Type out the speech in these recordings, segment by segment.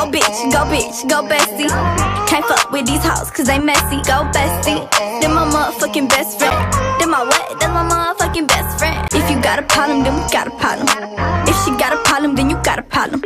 Go bitch, go bestie. Can't fuck with these hoes cause they messy. Go bestie. They're my motherfucking best friend. They're my what? They're my motherfucking best friend. If you got a problem, then we got a problem. If she got a problem, then you got a problem.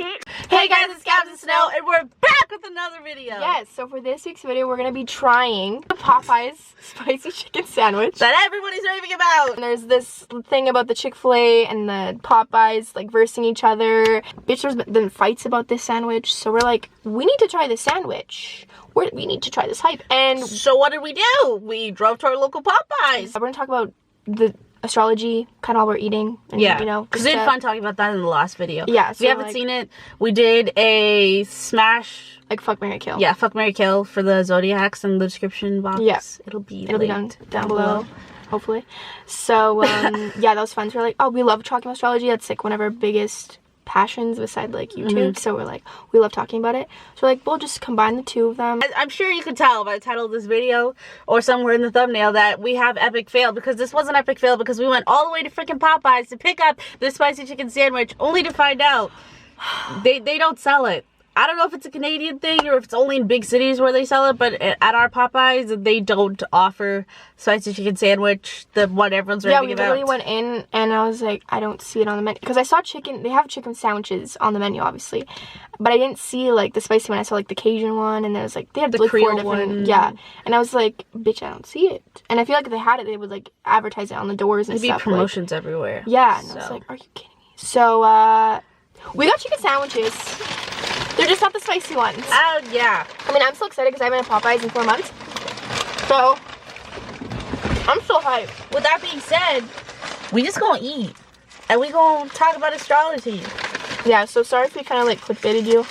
Hey guys, it's Captain Snow, and we're back with another video. Yes, so for this week's video, we're gonna be trying the Popeyes spicy chicken sandwich that everybody's raving about. And there's this thing about the Chick-fil-A and the Popeyes like versing each other. Bitch, there's been fights about this sandwich, so we're like, we need to try this sandwich. We need to try this hype. And so what did we do? We drove to our local Popeyes. We're gonna talk about the astrology, kind of while we're eating. And, yeah, you know, because we had fun talking about that in the last video. Yeah, so if you haven't seen it, we did a smash, like fuck, marry, kill. Yeah, fuck, marry, kill for the zodiacs in the description box. Yeah, it'll be down below, hopefully. So yeah, that was fun. So we're like, oh, we love talking about astrology. That's like one of our biggest passions beside like YouTube. So we're like, we love talking about it. So like, we'll just combine the two of them. I'm sure you could tell by the title of this video or somewhere in the thumbnail that we have epic fail, because this was an epic fail because we went all the way to freaking Popeyes to pick up this spicy chicken sandwich only to find out they don't sell it. I don't know if it's a Canadian thing or if it's only in big cities where they sell it, but at our Popeyes, they don't offer spicy chicken sandwich, the one everyone's raving about. Yeah, we literally went in and I was like, I don't see it on the menu. Because I saw chicken, they have chicken sandwiches on the menu, obviously. But I didn't see, like, the spicy one. I saw, like, the Cajun one, and there was, like, they had the Creole 4 different one. Yeah. And I was like, bitch, I don't see it. And I feel like if they had it, they would, like, advertise it on the doors and stuff. There'd be promotions like, everywhere. Yeah. And I was like, are you kidding me? So, we got chicken sandwiches. They're just not the spicy ones. Oh, yeah. I mean, I'm so excited because I haven't had Popeyes in 4 months. So, I'm so hyped. With that being said, we just gonna eat. And we gonna talk about astrology. Yeah, so sorry if we kind of, like, clickbaited you.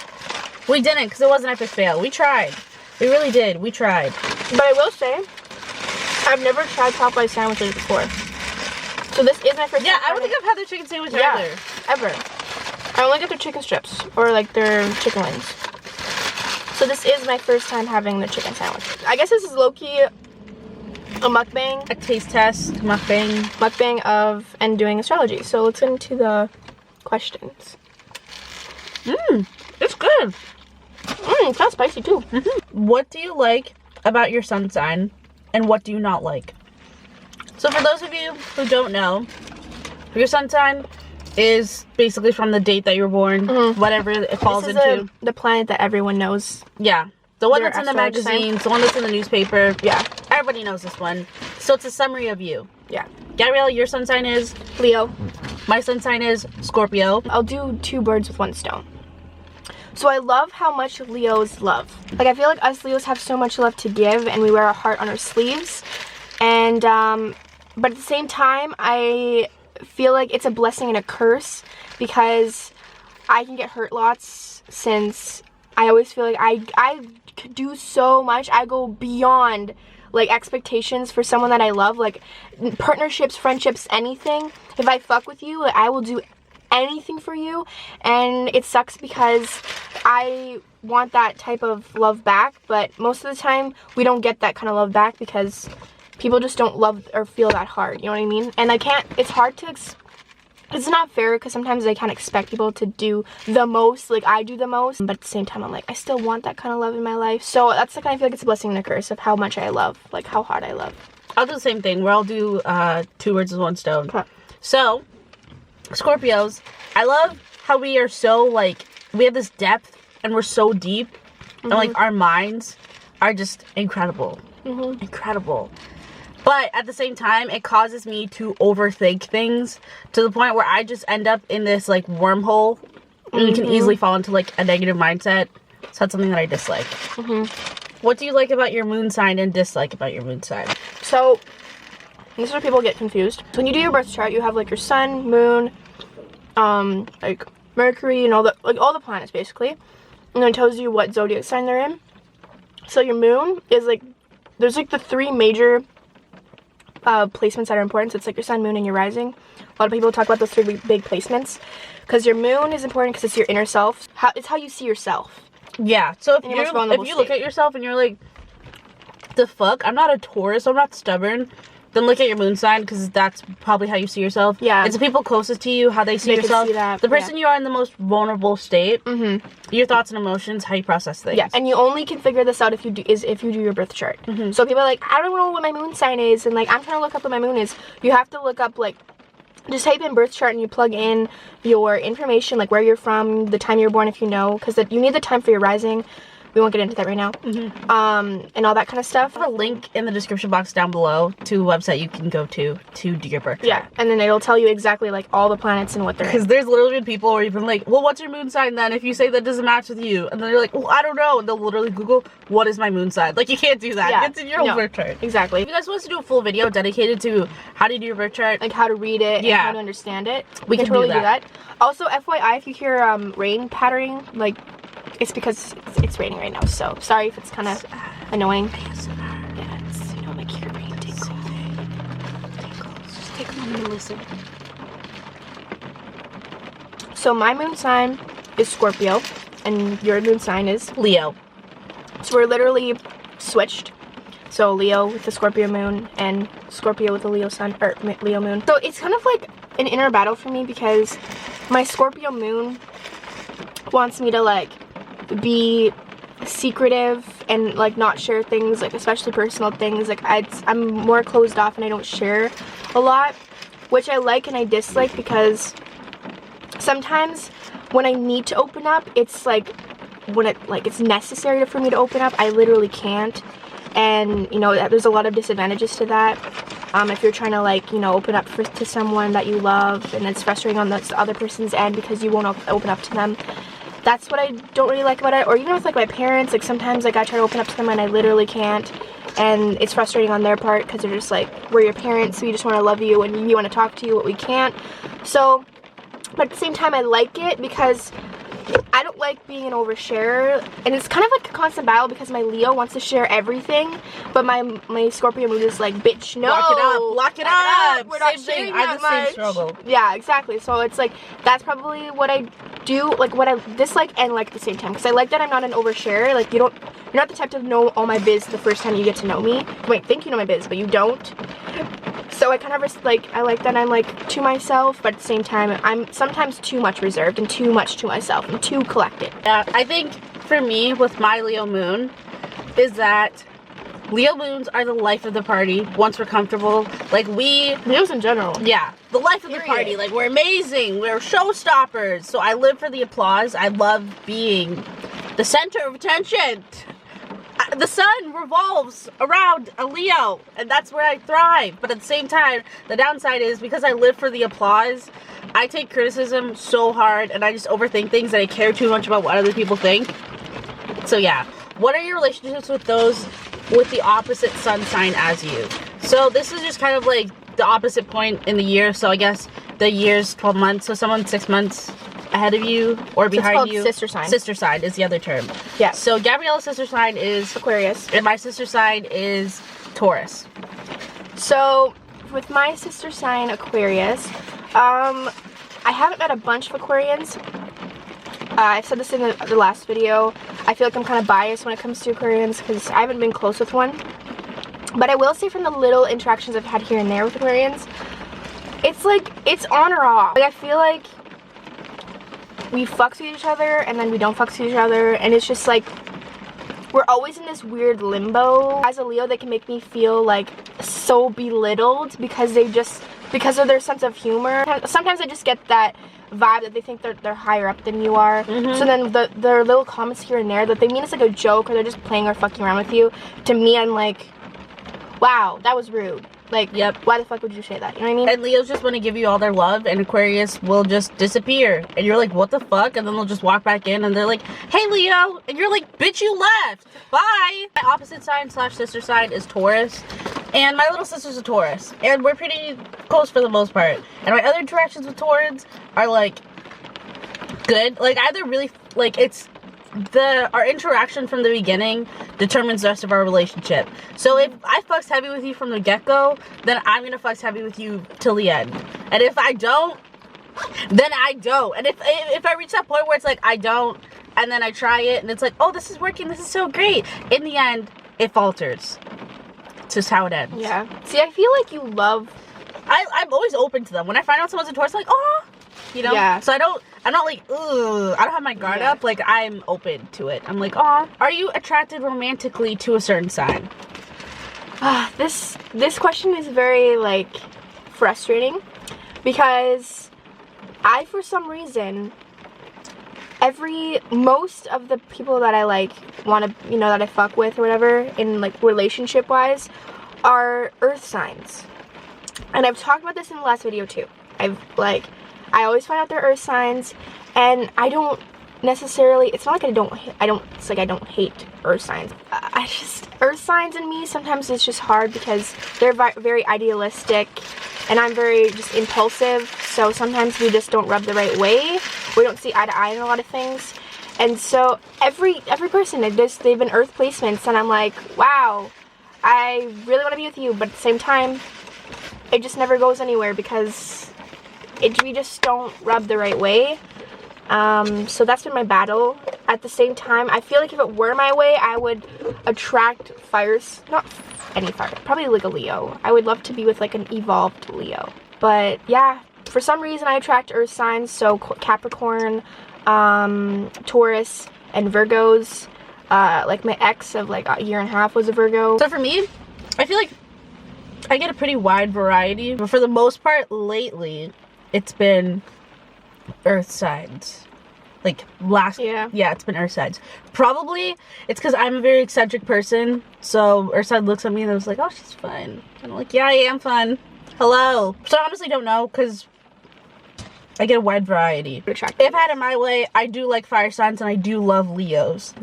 We didn't, because it was an epic fail. We tried. We really did. We tried. But I will say, I've never tried Popeyes sandwiches before. So this is my first time. Yeah, I don't think I've had their chicken sandwich either. Ever. I only get their chicken strips, or like their chicken wings. So this is my first time having the chicken sandwich. I guess this is low-key a mukbang. A taste test, mukbang. Mukbang of, and doing astrology. So let's get into the questions. It's good. It's not spicy too. What do you like about your sun sign, and what do you not like? So for those of you who don't know, your sun sign is basically from the date that you were born, whatever it falls into. The planet that everyone knows. Yeah. The one that's in the magazines, the one that's in the newspaper. Yeah. Everybody knows this one. So it's a summary of you. Yeah. Gabrielle, your sun sign is? Leo. My sun sign is Scorpio. I'll do 2 birds with 1 stone. So I love how much Leos love. Like, I feel like us Leos have so much love to give, and we wear a heart on our sleeves. And, but at the same time, I feel like it's a blessing and a curse, because I can get hurt lots, since I always feel like I could do so much. I go beyond like expectations for someone that I love, like partnerships, friendships, anything. If I fuck with you, I will do anything for you, and it sucks because I want that type of love back, but most of the time we don't get that kind of love back because people just don't love or feel that hard, you know what I mean? And I can't, it's hard to, it's not fair because sometimes I can't expect people to do the most, like I do the most, but at the same time I'm like, I still want that kind of love in my life. So that's like, I feel like it's a blessing and a curse of how much I love, like how hard I love. I'll do the same thing, where I'll do 2 birds with 1 stone. Okay. So, Scorpios, I love how we are so, like, we have this depth and we're so deep, and like our minds are just incredible. Incredible. But at the same time, it causes me to overthink things to the point where I just end up in this like wormhole, and you can easily fall into like a negative mindset. So that's something that I dislike. What do you like about your moon sign and dislike about your moon sign? So this is where people get confused. So when you do your birth chart, you have like your sun, moon, like Mercury, and all the planets basically, and then it tells you what zodiac sign they're in. So your moon is like, there's like the 3 major placements that are important. So it's like your sun, moon, and your rising. A lot of people talk about those 3 big placements because your moon is important because it's your inner self. It's how you see yourself. Yeah. So if you look at yourself and you're like, the fuck, I'm not a Taurus, I'm not stubborn, then look at your moon sign, because that's probably how you see yourself. Yeah. It's the people closest to you, how they see They can yourself. see that, The person you are in the most vulnerable state. Your thoughts and emotions, how you process things. Yeah, and you only can figure this out if you do your birth chart. So people are like, I don't know what my moon sign is, and like I'm trying to look up what my moon is. You have to look up, like, just type in birth chart and you plug in your information, like where you're from, the time you were born if you know, because you need the time for your rising. We won't get into that right now. And all that kind of stuff. I have a link in the description box down below to a website you can go to do your birth chart. Yeah, and then it'll tell you exactly like all the planets and what they're in. Because there's literally been people where you've been like, well, what's your moon sign then if you say that doesn't match with you? And then you're like, well, I don't know. And they'll literally Google, what is my moon sign? Like, you can't do that. Yeah. It's in your own birth chart. Exactly. If you guys want us to do a full video dedicated to how to do your birth chart, like how to read it and how to understand it, we can totally do that. Also, FYI, if you hear rain pattering, like, it's because it's raining right now, so sorry if it's kind of annoying. Yeah, it's, you know, like your brain tingles. Just take a moment and listen. So my moon sign is Scorpio, and your moon sign is Leo. So we're literally switched. So Leo with the Scorpio moon and Scorpio with the Leo sun, or Leo moon. So it's kind of like an inner battle for me because my Scorpio moon wants me to like be secretive and like not share things, like especially personal things. Like I'm more closed off and I don't share a lot, which I like and I dislike, because sometimes when I need to open up, it's like when it's necessary for me to open up, I literally can't. And you know, there's a lot of disadvantages to that. If you're trying to, like, you know, open up to someone that you love and it's frustrating on the other person's end because you won't open up to them. That's what I don't really like about it. Or even with like my parents, like sometimes like I try to open up to them and I literally can't, and it's frustrating on their part because they're just like, we're your parents, so we just want to love you and we want to talk to you, but we can't. So, but at the same time, I like it because I don't like being an oversharer, and it's kind of like a constant battle because my Leo wants to share everything, but my Scorpio moon is like, bitch, no, lock it up. We're not sharing I have that the same much. struggle. Yeah, exactly. So it's like that's probably what I do, like what I dislike and like at the same time, because I like that I'm not an oversharer. Like you're not the type to know all my biz the first time you get to know me. You might think you know my biz, but you don't. So I kind of like, I like that I'm like to myself, but at the same time I'm sometimes too much reserved and too much to myself and too collected. Yeah, I think for me with my Leo moon is that Leo moons are the life of the party once we're comfortable. Like Leos in general. Yeah, the life of the party. Like we're amazing, we're showstoppers. So I live for the applause. I love being the center of attention. The sun revolves around a Leo, and that's where I thrive. But at the same time, the downside is because I live for the applause, I take criticism so hard and I just overthink things and I care too much about what other people think. So yeah, what are your relationships with those with the opposite sun sign as you? So this is just kind of like the opposite point in the year. So I guess the year's 12 months. So someone 6 months ahead of you or behind you. Sister sign. Sister sign is the other term. Yeah. So Gabriella's sister sign is Aquarius, and my sister sign is Taurus. So with my sister sign Aquarius, I haven't met a bunch of Aquarians. I've said this in the last video. I feel like I'm kind of biased when it comes to Aquarians because I haven't been close with one. But I will say from the little interactions I've had here and there with Aquarians, it's like, it's on or off. Like I feel like we fucks with each other and then we don't fucks with each other, and it's just like we're always in this weird limbo. As a Leo, they can make me feel like so belittled because of their sense of humor. Sometimes I just get that vibe that they think they're higher up than you are. So then their little comments here and there that they mean it's like a joke or they're just playing or fucking around with you, to me I'm like, wow, that was rude. Like, yep. Why the fuck would you say that? You know what I mean? And Leos just want to give you all their love, and Aquarius will just disappear. And you're like, what the fuck? And then they'll just walk back in, and they're like, hey, Leo. And you're like, bitch, you left. Bye. My opposite sign / sister sign is Taurus. And my little sister's a Taurus. And we're pretty close for the most part. And my other interactions with Taurans are, like, good. Like, either really, like, it's... our interaction from the beginning determines the rest of our relationship. So if I fucks heavy with you from the get-go, then I'm gonna fucks heavy with you till the end. And if I don't, then I don't. And if I reach that point where it's like I don't, and then I try it and it's like, oh, this is working, this is so great, in the end it falters. just how it ends. Yeah. See, I feel like you love... I'm always open to them. When I find out someone's a Taurus, I'm like, oh, you know? Yeah. So I'm not like, ugh, I don't have my guard up. Like, I'm open to it. I'm like, oh, are you attracted romantically to a certain sign? This question is very, like, frustrating because I, for some reason, most of the people that I, like, want to, you know, that I fuck with or whatever, in, like, relationship-wise, are earth signs. And I've talked about this in the last video, too. I always find out they're earth signs, and I don't necessarily, it's not like I don't hate earth signs. Earth signs in me, sometimes it's just hard because they're very idealistic, and I'm very just impulsive, so sometimes we just don't rub the right way. We don't see eye to eye in a lot of things. And so every person, they've been earth placements, and I'm like, wow, I really want to be with you, but at the same time, it just never goes anywhere because we just don't rub the right way. So that's been my battle. At the same time, I feel like if it were my way, I would attract fires, not any fire, probably like a Leo. I would love to be with like an evolved Leo. But yeah, for some reason I attract earth signs, so Capricorn, Taurus, and Virgos. Like my ex of like a year and a half was a Virgo. So for me, I feel like I get a pretty wide variety, but for the most part lately, it's been earth signs. Like it's been earth signs. Probably it's because I'm a very eccentric person, so earth sign looks at me and I was like, oh, she's fun, and I'm like, yeah, I am fun, hello. So I honestly don't know because I get a wide variety. If I had it my way, I do like fire signs and I do love Leos.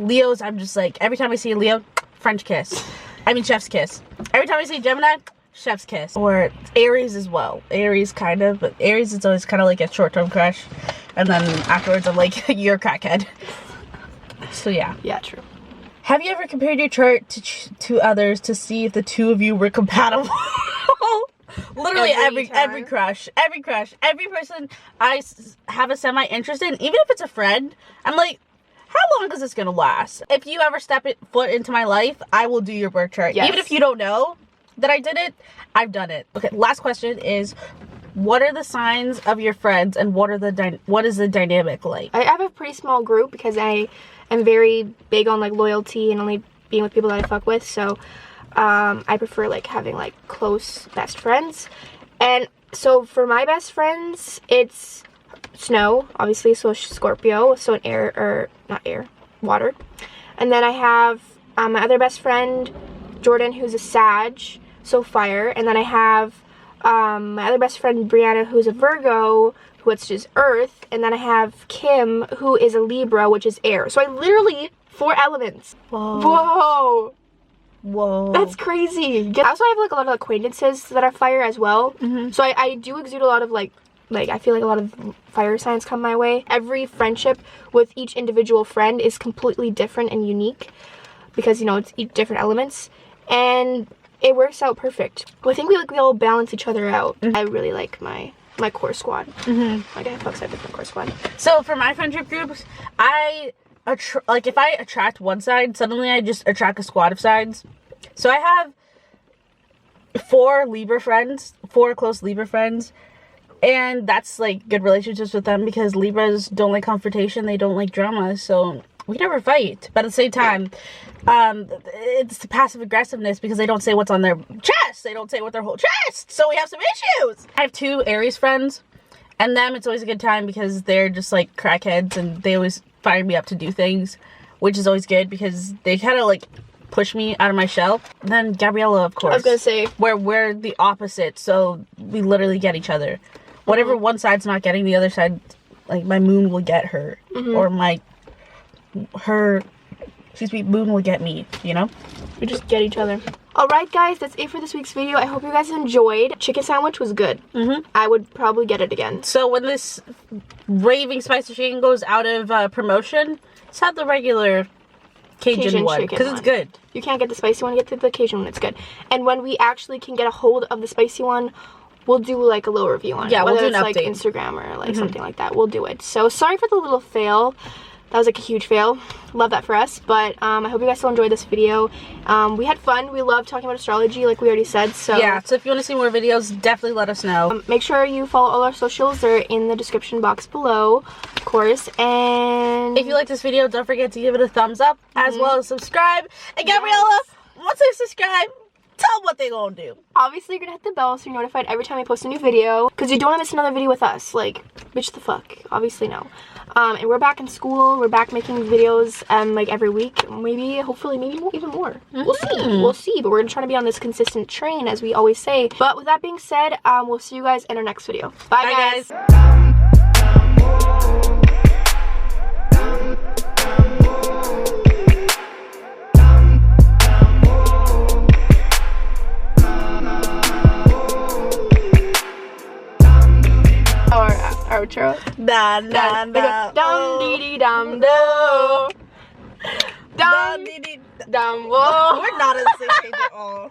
I'm just like, every time I see a Leo, French kiss. I mean chef's kiss. Every time I see Gemini, chef's kiss. Or Aries as well. Aries kind of, but Aries is always kind of like a short-term crush, and then afterwards I'm like, you're a crackhead. So yeah. Yeah, true. Have you ever compared your chart to others to see if the two of you were compatible? Literally every crush, every person I have a semi-interest in, even if it's a friend, I'm like, how long is this gonna last? If you ever step foot into my life, I will do your birth chart. Yes. Even if you don't know that I did it, I've done it. Okay, last question is, what are the signs of your friends, and what is the dynamic like? I have a pretty small group because I am very big on like loyalty and only being with people that I fuck with, so I prefer like having like close best friends. And so for my best friends, it's Snow, obviously, so Scorpio, so an air, or not air, water. And then I have my other best friend, Jordan, who's a Sag, so fire. And then I have my other best friend, Brianna, who's a Virgo, which is earth. And then I have Kim, who is a Libra, which is air. So I literally 4 elements. Whoa. That's crazy. I also have like a lot of acquaintances that are fire as well. So I do exude a lot of like I feel like a lot of fire signs come my way. Every friendship with each individual friend is completely different and unique because, you know, it's each different elements, and it works out perfect. I think we all balance each other out. I really like my core squad. Like I have fucks with different core squad. So for my friendship groups, if I attract one side, suddenly I just attract a squad of sides. So I have 4 close Libra friends, and that's like good relationships with them because Libras don't like confrontation, they don't like drama, so we never fight. But at the same time, it's the passive aggressiveness because they don't say what's on their chest, they don't say what their whole chest, so we have some issues. I have 2 Aries friends, and them, it's always a good time because they're just like crackheads and they always fire me up to do things, which is always good because they kind of like push me out of my shell. And then Gabriella, of course. I was gonna say, where we're the opposite, so we literally get each other. Whatever one side's not getting, the other side, like my moon will get her, or moon will get me, you know? We just get each other. Alright guys, that's it for this week's video. I hope you guys enjoyed. Chicken sandwich was good. I would probably get it again. So when this raving spicy chicken goes out of promotion, let's have the regular Cajun one, because it's good. You can't get the spicy one, get the Cajun one, it's good. And when we actually can get a hold of the spicy one, we'll do like a little review on it. Yeah, we'll do an update. Like Instagram or like something like that. We'll do it. So sorry for the little fail. that was like a huge fail. Love that for us. But I hope you guys still enjoyed this video. We had fun. We love talking about astrology, like we already said. So yeah, so if you want to see more videos, definitely let us know. make sure you follow all our socials. They're in the description box below, of course. And If you like this video, don't forget to give it a thumbs up, as well as subscribe. And Gabriella, once they subscribe, tell them what they gonna do. obviously you're gonna hit the bell so you're notified every time I post a new video, because you don't want to miss another video with us. Like, bitch the fuck. Obviously no. And we're back in school. We're back making videos like every week. Maybe, hopefully, maybe even more. We'll see. We'll see. But we're gonna try to be on this consistent train, as we always say. But with that being said, we'll see you guys in our next video. Bye guys. Our outro. Dum dee dee dum do. Dum dee dee. dum whoa. We're not on the same page at all.